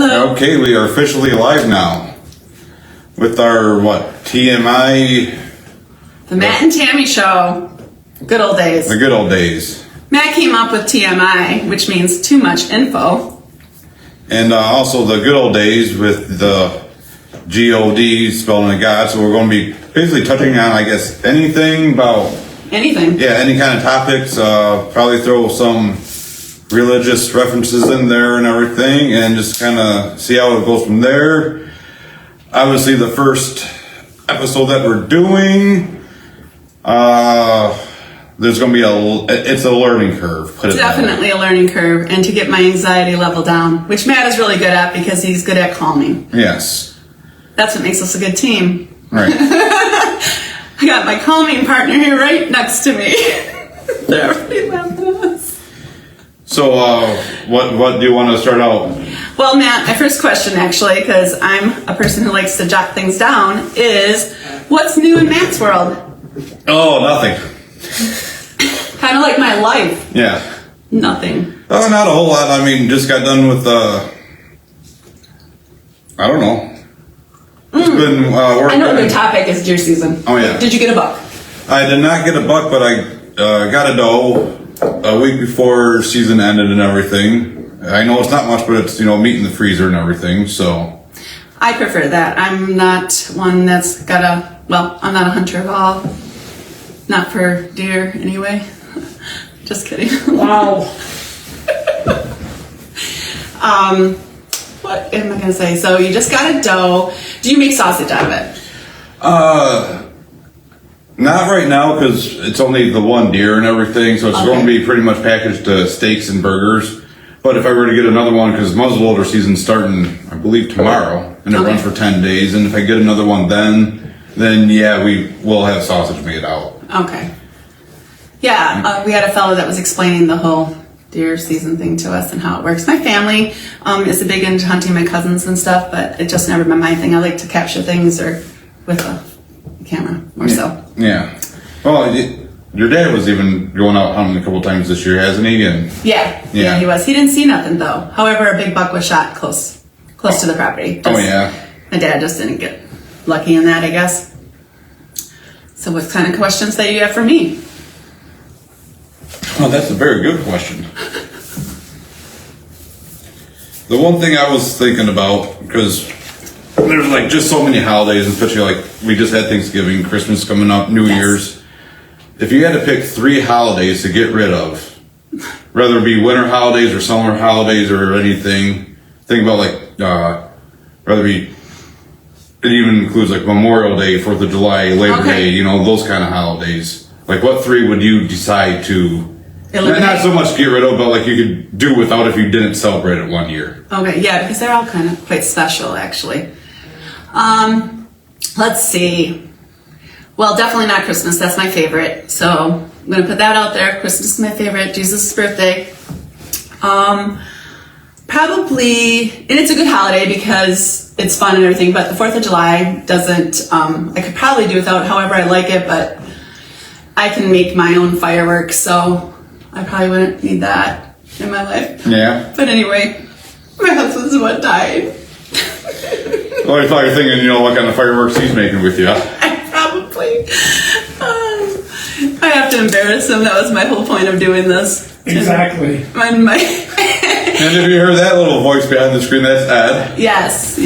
Hello. Okay, we are officially live now with our, TMI? The Matt and Tammy show. Good old days. The good old days. Matt came up with TMI, which means too much info. And also the good old days with the G-O-D, spelling of God. So we're going to be basically touching on, I guess, anything about... Anything. Yeah, any kind of topics. Probably throw some religious references in there and everything, and just kind of see how it goes from there. Obviously, the first episode that we're doing, there's going to be it's a learning curve. Put it Definitely a learning curve, and to get my anxiety level down, which Matt is really good at because he's good at calming. Yes. That's what makes us a good team. Right. I got my calming partner here right next to me. They're already laughing at us. So, what do you want to start out? Well, Matt, my first question, actually, because I'm a person who likes to jot things down, is what's new in Matt's world? Oh, nothing. Kind of like my life. Yeah. Nothing. Oh, not a whole lot. I mean, just got done with, I don't know. It's been working. I know the topic is deer season. Oh, yeah. Did you get a buck? I did not get a buck, but I got a doe a week before season ended and everything. I know it's not much, but it's, meat in the freezer and everything, so. I prefer that. I'm not one that's got I'm not a hunter at all. Not for deer, anyway. Just kidding. Wow. What am I going to say? So you just got a doe. Do you make sausage out of it? Not right now because it's only the one deer and everything, so it's going to be pretty much packaged to steaks and burgers. But if I were to get another one, because muzzleloader season's starting, I believe, tomorrow, and it runs for 10 days, and if I get another one then yeah, we will have sausage made out. Okay. Yeah, we had a fellow that was explaining the whole deer season thing to us and how it works. My family is a big into hunting, my cousins and stuff, but it just never been my thing. I like to capture things or with a camera or so. Yeah. Well, your dad was even going out hunting a couple times this year, hasn't he? And yeah, he was. He didn't see nothing though. However, a big buck was shot close to the property. My dad just didn't get lucky in that, I guess. So what kind of questions that you have for me? Well, that's a very good question. The one thing I was thinking about, because there's just so many holidays, especially we just had Thanksgiving, Christmas coming up, New Year's. If you had to pick 3 holidays to get rid of, whether it be winter holidays or summer holidays or anything, think about whether it be, it even includes Memorial Day, 4th of July, Labor Day, those kind of holidays. What 3 would you decide to not so much get rid of, but you could do without if you didn't celebrate it one year? Okay, yeah, because they're all kind of quite special, actually. Let's see. Well, definitely not Christmas. That's my favorite. So I'm going to put that out there. Christmas is my favorite. Jesus' birthday. Probably, and it's a good holiday because it's fun and everything, but the 4th of July doesn't, I could probably do without however I like it, but I can make my own fireworks, so I probably wouldn't need that in my life. Yeah. But anyway, my husband's the one died. Well, I thought you're thinking, what kind of fireworks he's making with you. Probably. I have to embarrass him. That was my whole point of doing this. Exactly. And if you heard that little voice behind the screen, that's Ed. Yes.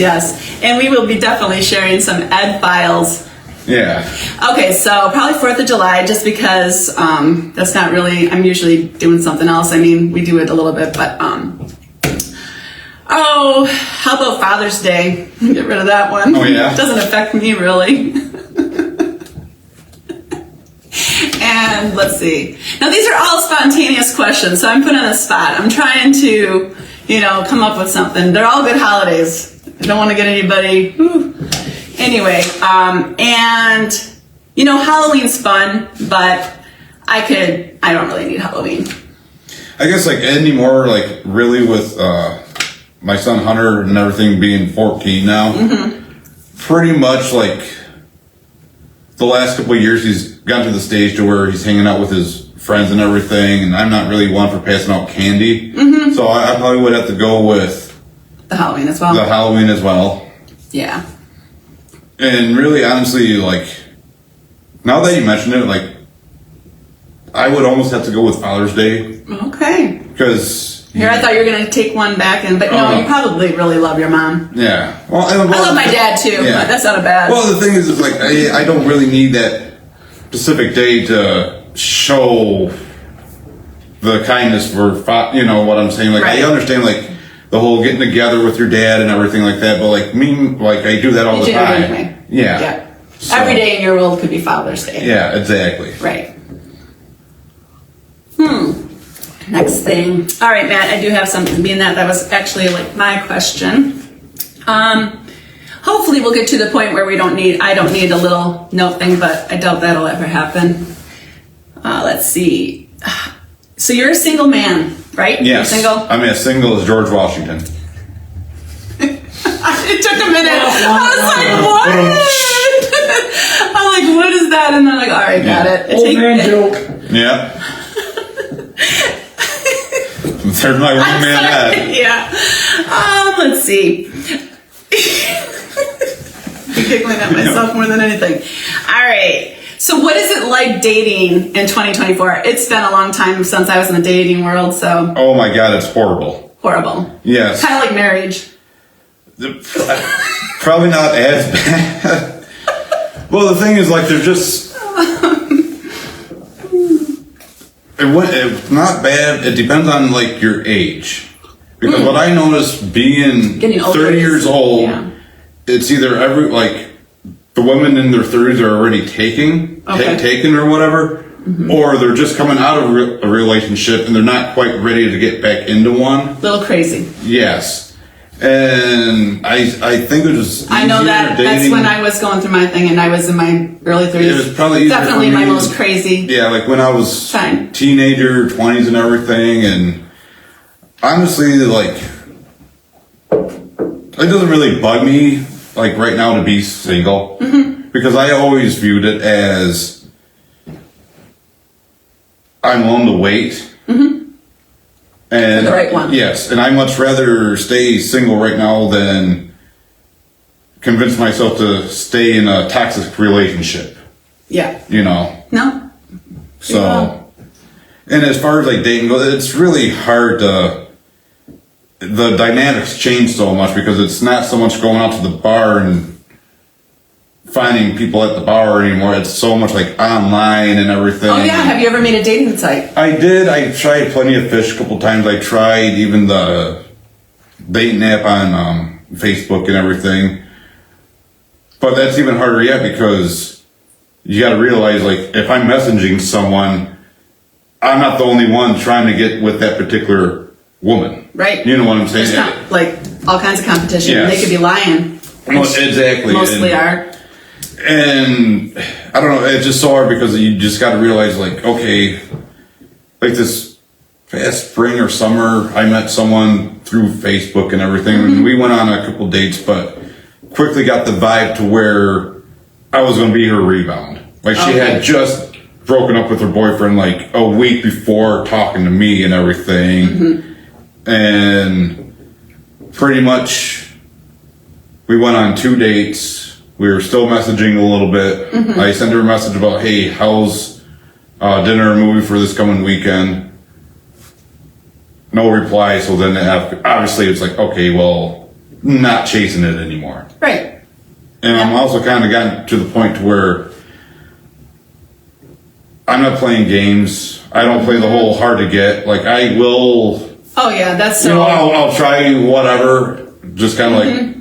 And we will be definitely sharing some Ed files. Yeah. Okay, so probably 4th of July, just because that's not really, I'm usually doing something else. I mean, we do it a little bit, but how about Father's Day? Get rid of that one. Oh, yeah? It doesn't affect me, really. And let's see. Now, these are all spontaneous questions, so I'm put on the spot. I'm trying to, come up with something. They're all good holidays. I don't want to get anybody... Anyway, and, Halloween's fun, but I don't really need Halloween. I guess, anymore, really with my son Hunter and everything being 14 now, pretty much, the last couple of years he's gotten to the stage to where he's hanging out with his friends and everything, and I'm not really one for passing out candy. So I probably would have to go with The Halloween as well. The Halloween as well. Yeah. And really, honestly, like, now that you mentioned it, like, I would almost have to go with Father's Day. Okay. Because... Here, I thought you were going to take one back, but no, you probably really love your mom. Yeah. Well, I love my dad, too. Yeah. But that's not a bad... Well, the thing is like, I don't really need that specific day to show the kindness for, you know what I'm saying? Like, Right. I understand, like, the whole getting together with your dad and everything like that, but, like, me, like, I do that all You the do it time. anyway. Yeah. Yeah. So- Every day in your world could be Father's Day. Yeah, exactly. Right. Next thing. All right, Matt, I do have something, being that was actually like my question. Hopefully we'll get to the point where I don't need a little note thing, but I doubt that'll ever happen. Let's see. So you're a single man, right? Yes. You're single? I mean, as single as George Washington. It took a minute. I was like, what? I'm like, what is that? And then I'm like, all right, got it. Old man joke. Yeah. There's my one man head. Yeah. Let's see. I'm giggling at myself more than anything. All right. So what is it like dating in 2024? It's been a long time since I was in the dating world, so Oh my God, it's horrible. horrible. Yes. Kind of like marriage. Probably not as bad. Well, the thing is, like, they're just... It's not bad. It depends on, like, your age. Because what I noticed being Getting older 30 is- years old, yeah. it's either the women in their 30s are already taken or whatever, or they're just coming out of a relationship and they're not quite ready to get back into one. A little crazy. Yes. And I think it was I know that. dating. That's when I was going through my thing, and I was in my early 30s. It was probably easier definitely for my me. most crazy. Yeah, like when I was Time. teenager, 20s and everything, and honestly, like, it doesn't really bug me, like, right now to be single, because I always viewed it as I'm willing to wait. And For the right one. Yes, and I much rather stay single right now than convince myself to stay in a toxic relationship, Yeah. you know? No? So, and as far as like dating goes, it's really hard to, the dynamics change so much because it's not so much going out to the bar and finding people at the bar anymore. It's so much like online and everything. Oh, yeah. Have you ever made a dating site? I did. I tried Plenty of Fish a couple times. I tried even the dating app on Facebook and everything. But that's even harder yet because you got to realize, like, if I'm messaging someone, I'm not the only one trying to get with that particular woman. Right. You know what I'm saying? There's like all kinds of competition. Yes. They could be lying. Well, exactly. Mostly are. And I don't know, it's just so hard because you just got to realize, like, okay, like this past spring or summer, I met someone through Facebook and everything, and we went on a couple dates, but quickly got the vibe to where I was going to be her rebound. Like, she had just broken up with her boyfriend like a week before talking to me and everything, and pretty much we went on 2 dates. We were still messaging a little bit. I sent her a message about, hey, how's dinner or movie for this coming weekend? No reply. So then obviously it's like, okay, well, not chasing it anymore. Right. And I'm also kind of gotten to the point to where I'm not playing games. I don't play the whole hard to get. Like, I will, Oh, yeah. That's so. you know, I'll try whatever, just kind of like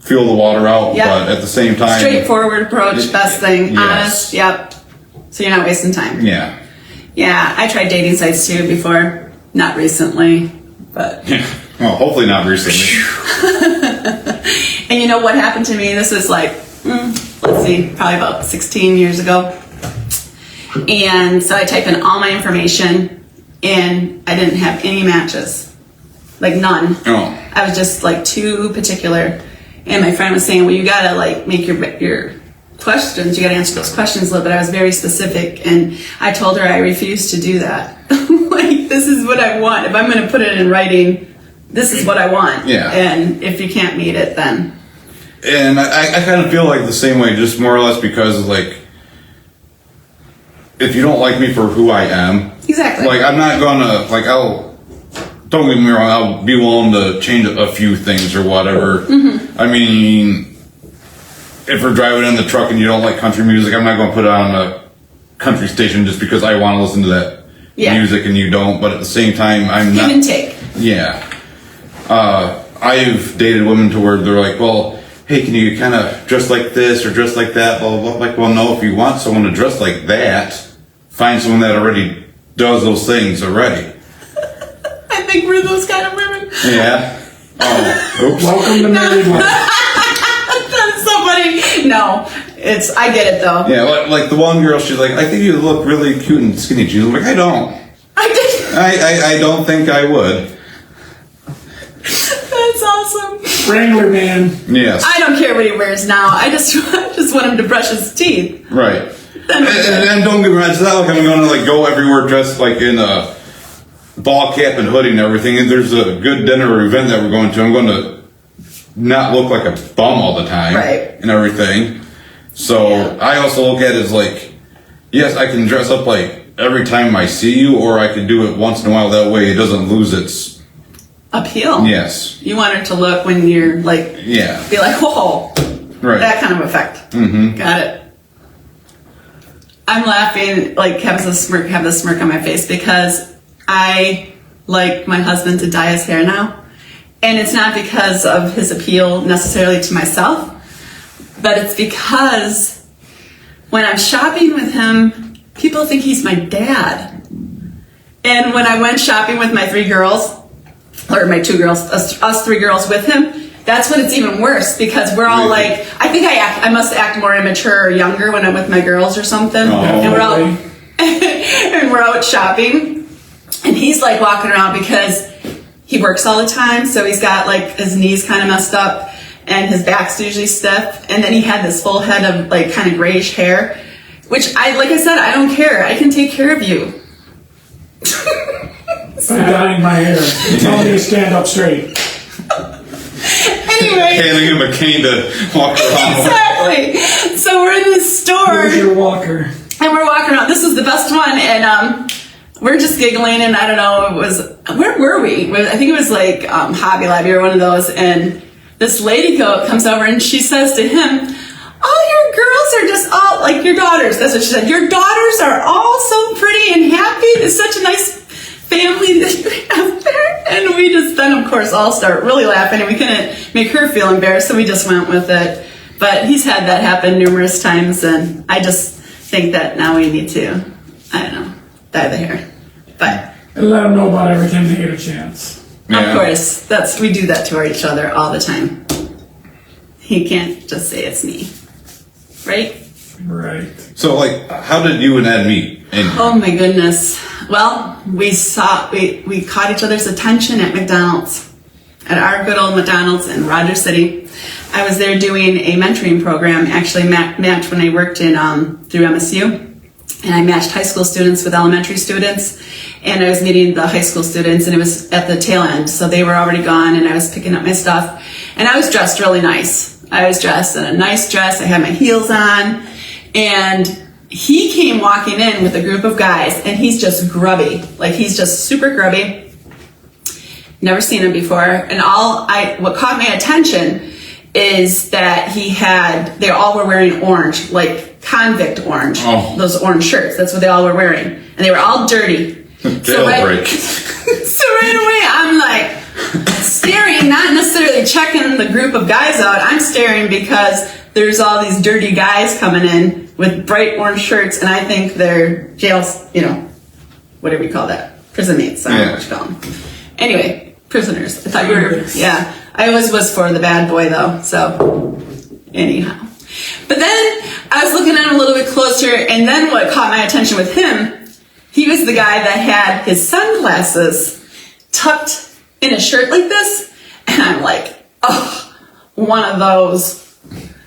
feel the water out, Yeah. but at the same time, Straightforward approach, best thing. Yes. Honest, yep. So you're not wasting time. yeah. Yeah, I tried dating sites too before. Not recently, but. Well, hopefully not recently. And you know what happened to me? This was like, let's see, probably about 16 years ago. And so I typed in all my information and I didn't have any matches. Like none. Oh. I was just like too particular. And my friend was saying, well, you gotta like make your questions, you gotta answer those questions a little bit. I was very specific and I told her I refuse to do that. Like, this is what I want. If I'm gonna put it in writing, this is what I want. Yeah. And if you can't meet it, then. And I kind of feel like the same way, just more or less because, like, if you don't like me for who I am, Exactly. like, I'm not gonna, like, don't get me wrong, I'll be willing to change a few things or whatever. Mm-hmm. I mean, if we're driving in the truck and you don't like country music, I'm not gonna put it on a country station just because I want to listen to that music and you don't. But at the same time, I'm not. Give and take. Yeah. I've dated women to where they're like, well, hey, can you kind of dress like this or dress like that, blah, blah, blah. Like, well, no, if you want someone to dress like that, find someone that already does those things already. I think we're those kind of women. Yeah. Oh, oops. Welcome to married life. That's so funny. No, I get it though. Yeah, like the one girl, she's like, I think you look really cute in skinny jeans. I'm like, I don't. I don't think I would. That's awesome. Wrangler man. Yes. I don't care what he wears now. I just want him to brush his teeth. Right. And don't get me wrong, it's not like I'm going to like go everywhere dressed like in a ball cap and hoodie and everything. And there's a good dinner or event that we're going to, I'm going to not look like a bum all the time. Right. And everything. So I also look at it as like, yes, I can dress up like every time I see you, or I can do it once in a while. That way it doesn't lose its appeal. Yes. You want it to look when you're like, be like, whoa. Right. That kind of effect. Mm-hmm. Got it. I'm laughing, like, have this smirk on my face because I like my husband to dye his hair now. And it's not because of his appeal necessarily to myself, but it's because when I'm shopping with him, people think he's my dad. And when I went shopping with my 3 girls, or my 2 girls, us 3 girls with him, that's when it's even worse because we're all like, I think I must act more immature or younger when I'm with my girls or something. And we're all, and we're out shopping, and he's like walking around because he works all the time, so he's got like his knees kind of messed up and his back's usually stiff, and then he had this full head of like kind of grayish hair, which like I said, I don't care. I can take care of you. I'm dyeing my hair. You tell me to stand up straight. Anyway. Handing him a cane to walk around. Exactly. So we're in this store. Where's your walker? And we're walking around. This was the best one. And we're just giggling. And I don't know, where were we? I think it was like Hobby Lobby or one of those. And this lady comes over and she says to him, oh, your girls are just all, like your daughters. That's what she said. Your daughters are all so pretty and happy. It's such a nice family that you have there. And we just then of course all start really laughing, and we couldn't make her feel embarrassed, so we just went with it. But he's had that happen numerous times, and I just think that now we need to, I don't know, dye the hair. But And let them know about everything they get a chance. of course, we do that to each other all the time. He can't just say it's me, right? Right. So, like, how did you and Ed meet? Oh my goodness. Well, we caught each other's attention at McDonald's, at our good old McDonald's in Rogers City. I was there doing a mentoring program, actually matched when I worked in through MSU, and I matched high school students with elementary students, and I was meeting the high school students, and it was at the tail end, so they were already gone, and I was picking up my stuff, and I was dressed really nice. I was dressed in a nice dress, I had my heels on, and he came walking in with a group of guys, and he's just grubby. Like, he's just super grubby. Never seen him before. And what caught my attention is that they all were wearing orange, like convict orange. Oh. Those orange shirts. That's what they all were wearing. And they were all dirty. Jailbreak. So right away, I'm like staring, not necessarily checking the group of guys out. I'm staring because there's all these dirty guys coming in with bright orange shirts, and I think they're what do we call that? Prison mates. I don't know what you call them. Anyway, prisoners. I thought you were, yeah. I always was for the bad boy though, so anyhow. But then I was looking at him a little bit closer, and then what caught my attention with him, he was the guy that had his sunglasses tucked in a shirt like this, and I'm like, oh, one of those.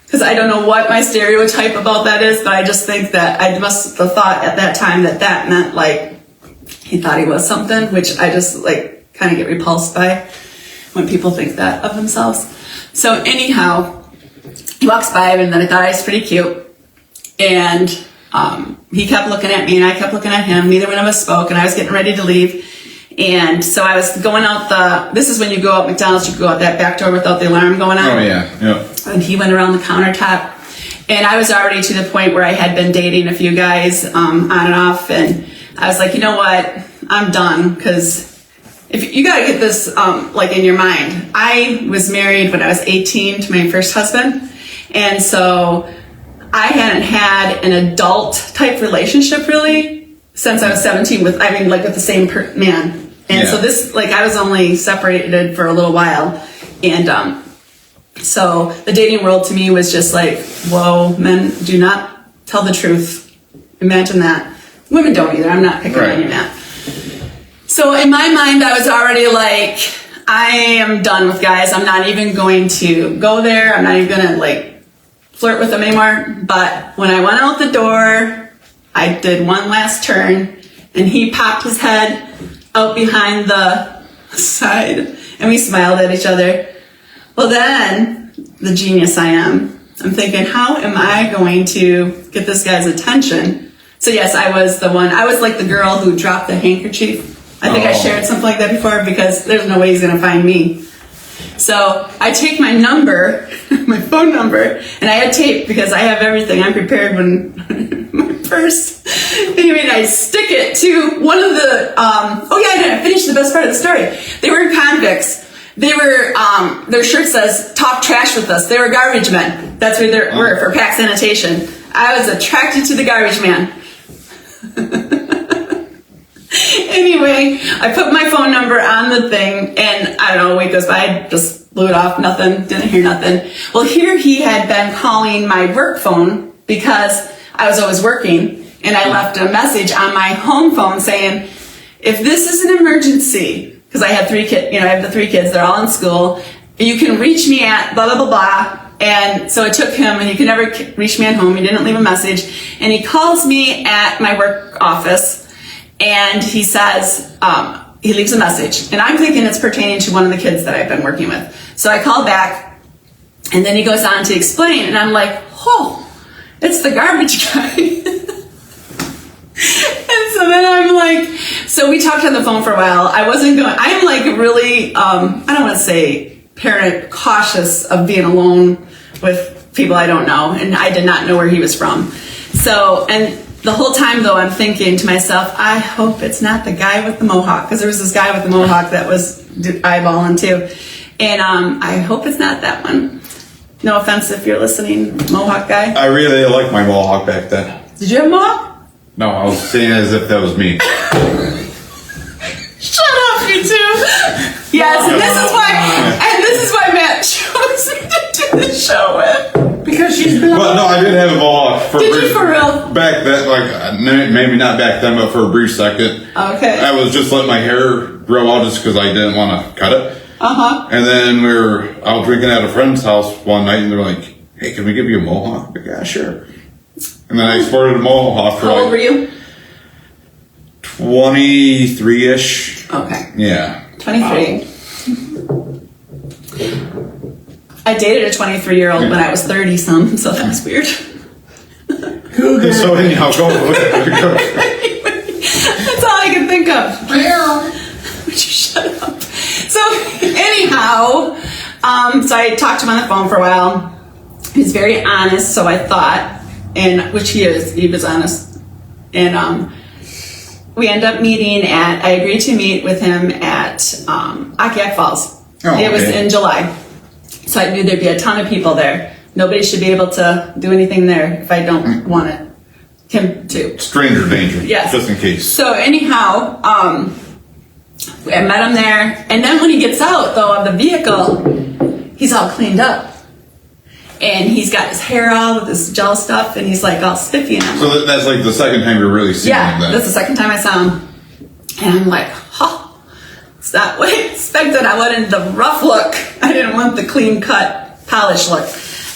Because I don't know what my stereotype about that is, but I just think that I must have thought at that time that meant like he thought he was something, which I just like kind of get repulsed by. when people think that of themselves. So anyhow, he walks by and then I thought I was pretty cute. And he kept looking at me and I kept looking at him. Neither one of us spoke and I was getting ready to leave. And so I was going out this is when you go out McDonald's, you go out that back door without the alarm going on. Oh, yeah. And he went around the countertop. And I was already to the point where I had been dating a few guys on and off. And I was like, you know what? I'm done. Because if you got to get this like in your mind. I was married when I was 18 to my first husband. And so I hadn't had an adult type relationship really since I was 17 with the same man. And so this, like, I was only separated for a little while. And so the dating world to me was just like, whoa, men do not tell the truth. Imagine that. Women don't either. I'm not picking on you, Matt. So in my mind, I was already like, I am done with guys. I'm not even going to go there. I'm not even going to like flirt with them anymore. But when I went out the door, I did one last turn and he popped his head out behind the side and we smiled at each other. Well, then the genius I am, I'm thinking, how am I going to get this guy's attention? So yes, I was the one. I was like the girl who dropped the handkerchief. I think I shared something like that before because there's no way he's going to find me. So I take my number, my phone number, and I had tape because I have everything. I'm prepared when my purse. Anyway, I stick it to one of the, I didn't finish the best part of the story. They were convicts. They were, their shirt says, talk trash with us. They were garbage men. That's where they were for pack sanitation. I was attracted to the garbage man. Anyway, I put my phone number on the thing and I don't know, a week goes by, I just blew it off, nothing, didn't hear nothing. Well, here he had been calling my work phone because I was always working and I left a message on my home phone saying, if this is an emergency, because I had 3 kids, I have the 3 kids, they're all in school, you can reach me at blah, blah, blah, blah. And so it took him, and he could never reach me at home, he didn't leave a message, and he calls me at my work office, and he says, he leaves a message, and I'm thinking it's pertaining to one of the kids that I've been working with. So I call back, and then he goes on to explain, and I'm like, oh, it's the garbage guy. And so then I'm like, so we talked on the phone for a while. I am like really, I don't want to say paranoid, cautious of being alone with people I don't know, and I did not know where he was from. So, and the whole time though, I'm thinking to myself, I hope it's not the guy with the mohawk, because there was this guy with the mohawk that was eyeballing too, and I hope it's not that one. No offense if you're listening, mohawk guy. I really liked my mohawk back then. Did you have a mohawk? No, I was saying as if that was me. Shut up, you two. Yes, and this is why Matt chose me to do the show with. Because she's been. Well, no, I didn't have a mohawk. Did you for real? Back then, like maybe not back then, but for a brief second. Okay. I was just letting my hair grow out just because I didn't want to cut it. And then we were out drinking at a friend's house one night, and they're like, "Hey, can we give you a mohawk?" Like, yeah, sure. And then I sported a mohawk for How old were you? 23-ish. Okay. Yeah. 23. I dated a 23-year-old when I was 30-some, so that was weird. So anyhow, go. That's all I can think of. Would you shut up? So anyhow, so I talked to him on the phone for a while. He was very honest, so I thought, and which he is. He was honest, and we end up meeting I agreed to meet with him at Akiak Falls. It was in July. So I knew there'd be a ton of people there. Nobody should be able to do anything there if I don't want him to. Stranger danger. Yes. Just in case. So anyhow, I met him there. And then when he gets out, though, of the vehicle, he's all cleaned up. And he's got his hair out with this gel stuff, and he's like all spiffy. And I'm so that's like the second time you're really seeing him then? That's the second time I saw him. And I'm like, it's not what I expected. I wanted the rough look. I didn't want the clean cut, polished look.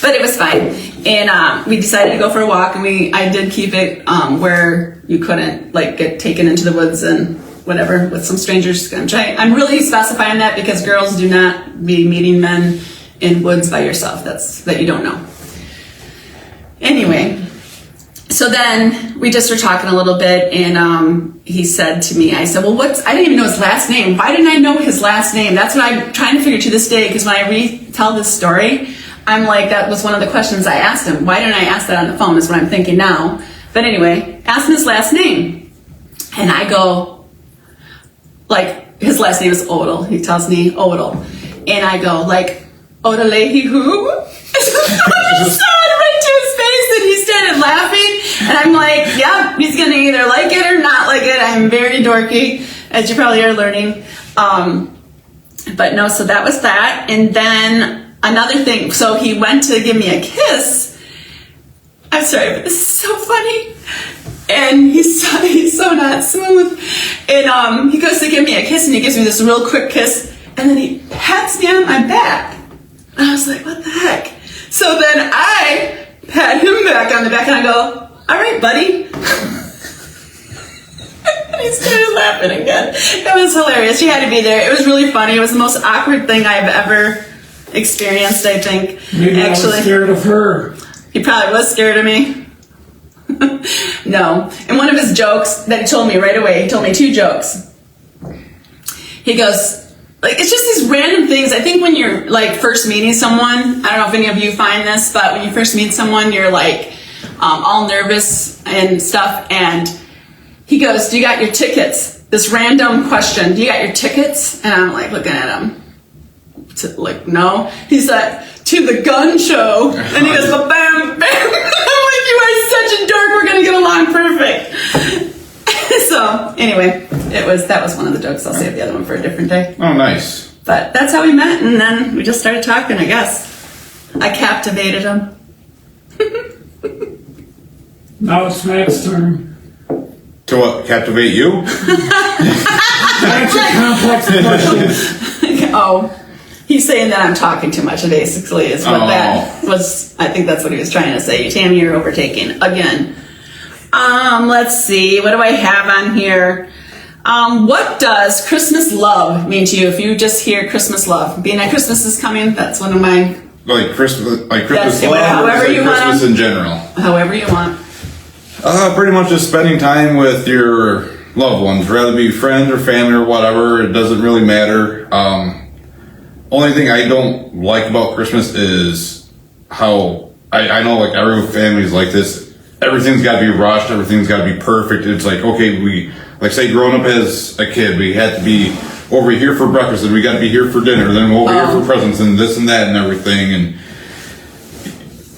But it was fine. And we decided to go for a walk, and I did keep it where you couldn't like get taken into the woods and whatever, with some strangers. I'm really specifying that because girls do not be meeting men in woods by yourself. That you don't know. Anyway, so then we just were talking a little bit, and he said to me, I said, well, I didn't even know his last name. Why didn't I know his last name? That's what I'm trying to figure to this day, because when I retell this story, I'm like, that was one of the questions I asked him. Why didn't I ask that on the phone is what I'm thinking now. But anyway, asked him his last name. And I go, like, his last name is Odell. He tells me Odell. And I go, like, Odelehi who? I just saw it right to his face, and he started laughing. And I'm like, yeah, he's going to either like it or not like it. I'm very dorky, as you probably are learning. But no, so that was that. And then another thing, so he went to give me a kiss. I'm sorry, but this is so funny. And he's so not smooth. And he goes to give me a kiss, and he gives me this real quick kiss, and then he pats me on my back. And I was like, what the heck? So then I pat him back on the back, and I go, all right, buddy. And he started laughing again. It was hilarious. She had to be there. It was really funny. It was the most awkward thing I've ever experienced, I think. Maybe I was scared of her. He probably was scared of me. No. And one of his jokes that he told me right away, he told me 2 jokes. He goes, like, it's just these random things. I think when you're, like, first meeting someone, I don't know if any of you find this, but when you first meet someone, you're, like, all nervous and stuff. And he goes, do you got your tickets? This random question, do you got your tickets? And I'm, like, looking at him. Like, no. He's like, to the gun show. And he goes, bam, bam. I'm like, you are such a dork. We're going to get along perfect. So, anyway, that was one of the jokes. I'll save the other one for a different day. Oh, nice. But that's how we met, and then we just started talking, I guess. I captivated him. Now it's Matt's turn. To what? Captivate you? Answer complex questions. Oh, he's saying that I'm talking too much, basically, is what that was. I think that's what he was trying to say. Tammy, you're overtaking again. Let's see. What do I have on here? What does Christmas love mean to you? If you just hear Christmas love, being that Christmas is coming, that's one of my. Like Christmas Yes, love, however or you Christmas want. in general? However you want. Pretty much just spending time with your loved ones, rather be friends or family or whatever. It doesn't really matter. Only thing I don't like about Christmas is how I know, like, every family's like this. Everything's got to be rushed. Everything's got to be perfect. It's like, okay, like, say, growing up as a kid, we had to be over here for breakfast, and we got to be here for dinner, then we're over here for presents, and this and that and everything. And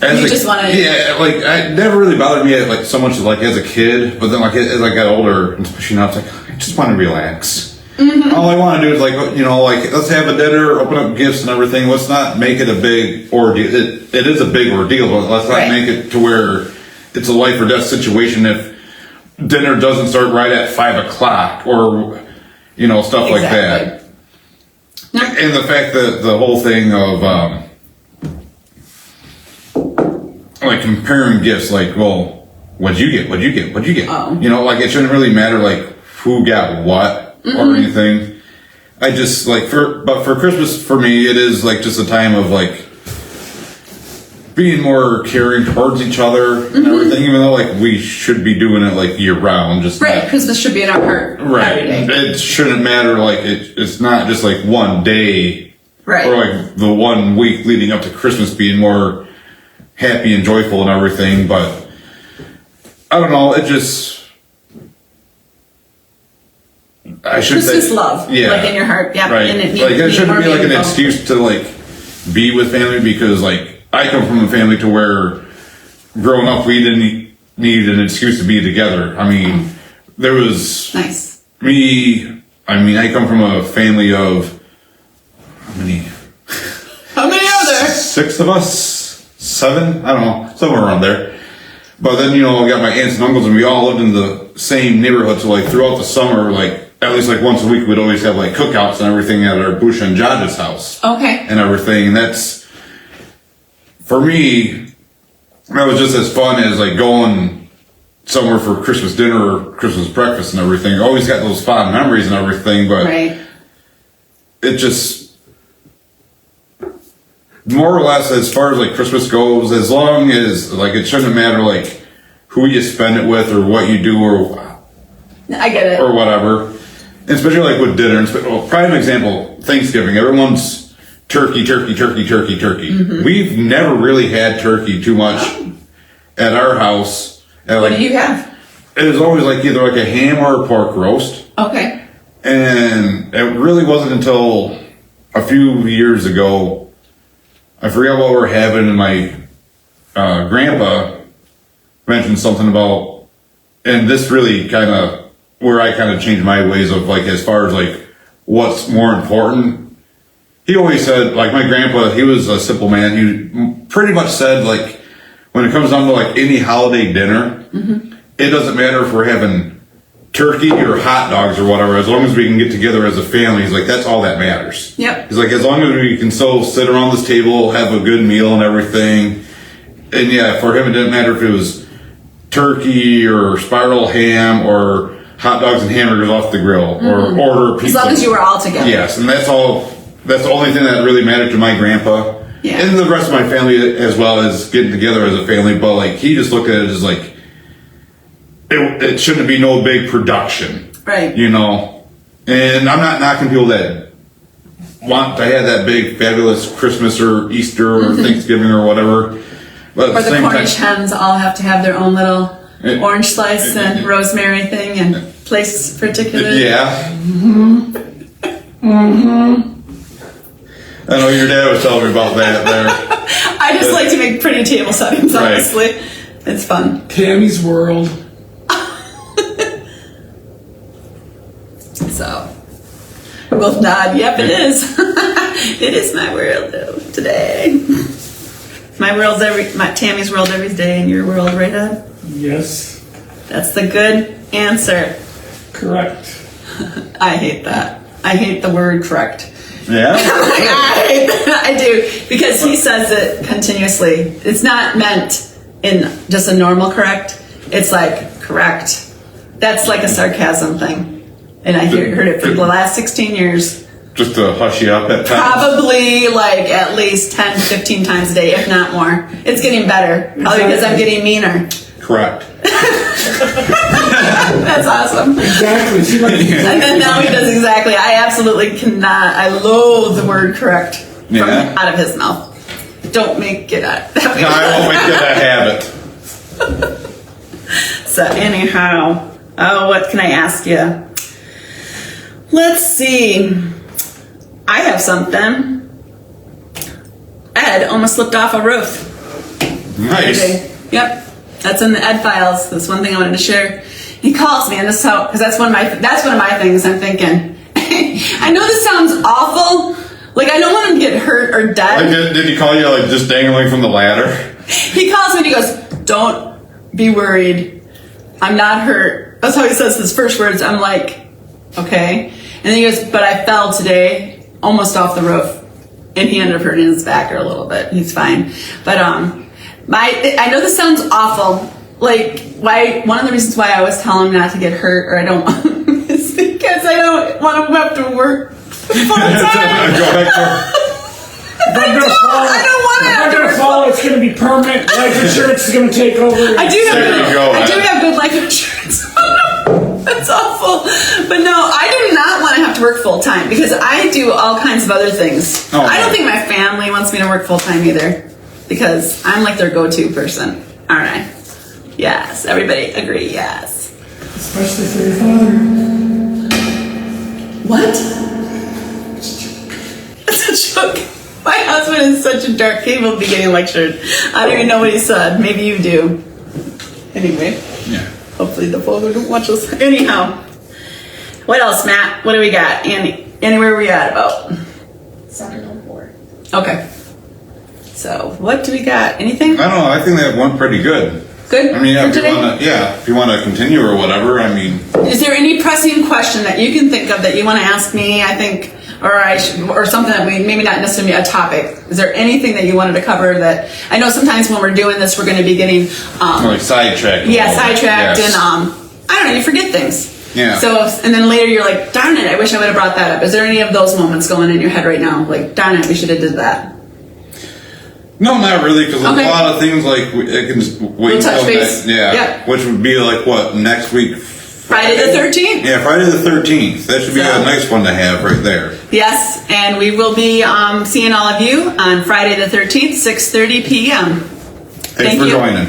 as You just wanna- yeah, like, it never really bothered me, like, so much like as a kid, but then, like, as I got older and pushing up, it's like, I just want to relax. Mm-hmm. All I want to do is, like, like, let's have a dinner, open up gifts and everything. Let's not make it a big ordeal. It is a big ordeal, but let's not make it to where it's a life or death situation if dinner doesn't start right at 5 o'clock or, stuff like that. Yep. And the fact that the whole thing of, like, comparing gifts, like, well, what'd you get? What'd you get? What'd you get? Oh. Like, it shouldn't really matter, like, who got what or anything. I just, like, but for Christmas, for me, it is, like, just a time of, like, being more caring towards each other and everything, even though, like, we should be doing it, like, year round. Just Right, Christmas should be in our heart. right. Every day. It shouldn't matter, like, it's not just, like, one day. Right. Or, like, the 1 week leading up to Christmas being more happy and joyful and everything, but I don't know, it just... I should Christmas say, love, yeah, like, in your heart, yeah. right. And it Like, it shouldn't more be like an meaningful. excuse to, like, be with family, because, like, I come from a family to where growing up we didn't need an excuse to be together. I mean, there was Nice. me. I mean, I come from a family of how many? How many are there? 6 of us, 7. I don't know, somewhere around there. But then, I got my aunts and uncles, and we all lived in the same neighborhood. So, like, throughout the summer, like, at least, like, once a week, we'd always have, like, cookouts and everything at our Busha and Jad's house. Okay. And everything. And that's, for me, that was just as fun as, like, going somewhere for Christmas dinner or Christmas breakfast and everything. Always got those fond memories and everything, but Right. it just, more or less, as far as like Christmas goes, as long as like it shouldn't matter like who you spend it with or what you do or I get it. or whatever. And especially like with dinner. Well, prime example, Thanksgiving. Everyone's turkey. We've never really had turkey too much at our house. And What like, do you have? it was always like either like a ham or a pork roast. Okay. And it really wasn't until a few years ago, I forgot what we were having, and my grandpa mentioned something about, and this really kind of, where I kind of changed my ways of like, as far as like, what's more important. He always said, like my grandpa, he was a simple man. He pretty much said like, when it comes down to like any holiday dinner, it doesn't matter if we're having turkey or hot dogs or whatever, as long as we can get together as a family. He's like, that's all that matters. Yep. He's like, as long as we can still sit around this table, have a good meal and everything. And yeah, for him, it didn't matter if it was turkey or spiral ham or hot dogs and hamburgers off the grill or order pizza. As long as you were all together. Yes, and that's all. That's the only thing that really mattered to my grandpa. Yeah. And the rest of my family as well, as getting together as a family. But like, he just looked at it as like, it shouldn't be no big production. Right. You know? And I'm not knocking people that want to have that big fabulous Christmas or Easter or Thanksgiving or whatever. But at Or the the same Cornish time, hens all have to have their own little orange slice and it- rosemary thing and place particular. yeah. I know your dad was telling me about that there. I just like to make pretty table settings, Right. honestly. It's fun. Tammy's World. So, we both nod. Yep, it is. It is my world, though, today. My world's Tammy's world every day, and your world, right, Ed? Yes, That's the good answer. correct. I hate that. I hate the word correct. Yeah. I hate that. I do, because he says it continuously. It's not meant in just a normal correct. It's like correct. That's like a sarcasm thing. And I heard it for the last 16 years. Just to hush you up at times. Probably like at least 10 to 15 times a day, if not more. It's getting better. Probably because I'm getting meaner. Correct. That's awesome. Exactly. See, like, And then now he does exactly. I absolutely cannot. I loathe the word correct from Yeah. out of his mouth. Don't make it that way. No, I won't make it a habit. So anyhow, oh, what can I ask you? Let's see. I have something. Ed almost slipped off a roof. Nice. Okay. Yep. That's in the Ed files. That's one thing I wanted to share. He calls me, and this is how, because that's one of my things. I'm thinking. I know this sounds awful. Like, I don't want him to get hurt or dead. Like, did he call you like just dangling from the ladder? He calls me and he goes, "Don't be worried. I'm not hurt." That's how he says his first words. I'm like, okay. And then he goes, "But I fell today, almost off the roof." And he ended up hurting his back a little bit. He's fine. But I know this sounds awful. Like, one of the reasons why I always tell him not to get hurt, or I don't is because I don't want him to have to work full time. Go back to if I'm gonna fall, I don't want to if have I'm to gonna work. fall, it's gonna be permanent. Life insurance is gonna take over. I do have There you go, I do Ed. have good life insurance. That's awful. But no, I do not want to have to work full time because I do all kinds of other things. Oh, I don't no. think my family wants me to work full time either because I'm like their go-to person. All right. Yes, everybody agree. Yes. Especially for your father. What? It's a joke. My husband is such a dark. He will be getting lectured. I don't even know what he said. Maybe you do. Anyway. Yeah. Hopefully the father don't watch us. Anyhow. What else, Matt? What do we got? Anywhere we at about? 704. Okay. So, what do we got? Anything? I don't know. I think that went pretty good. Good? I mean, for if you today? want to continue or whatever. I mean, Is there any pressing question that you can think of that you want to ask me? I think or something that we maybe not necessarily a topic. Is there anything that you wanted to cover that I know sometimes when we're doing this we're going to be getting Like sidetracked. sidetracked Yes. and I don't know, you forget things. Yeah. So and then later you're like, darn it, I wish I would have brought that up. Is there any of those moments going in your head right now? Like, darn it, we should have did that. No, not really, because Okay. a lot of things like it can just wait We'll touch until base. next, Yeah. which would be like what next week. Friday the 13th. Yeah, Friday the 13th. That should be So- a nice one to have right there. Yes, and we will be seeing all of you on Friday the 13th, 6:30 p.m. Thanks for you. joining.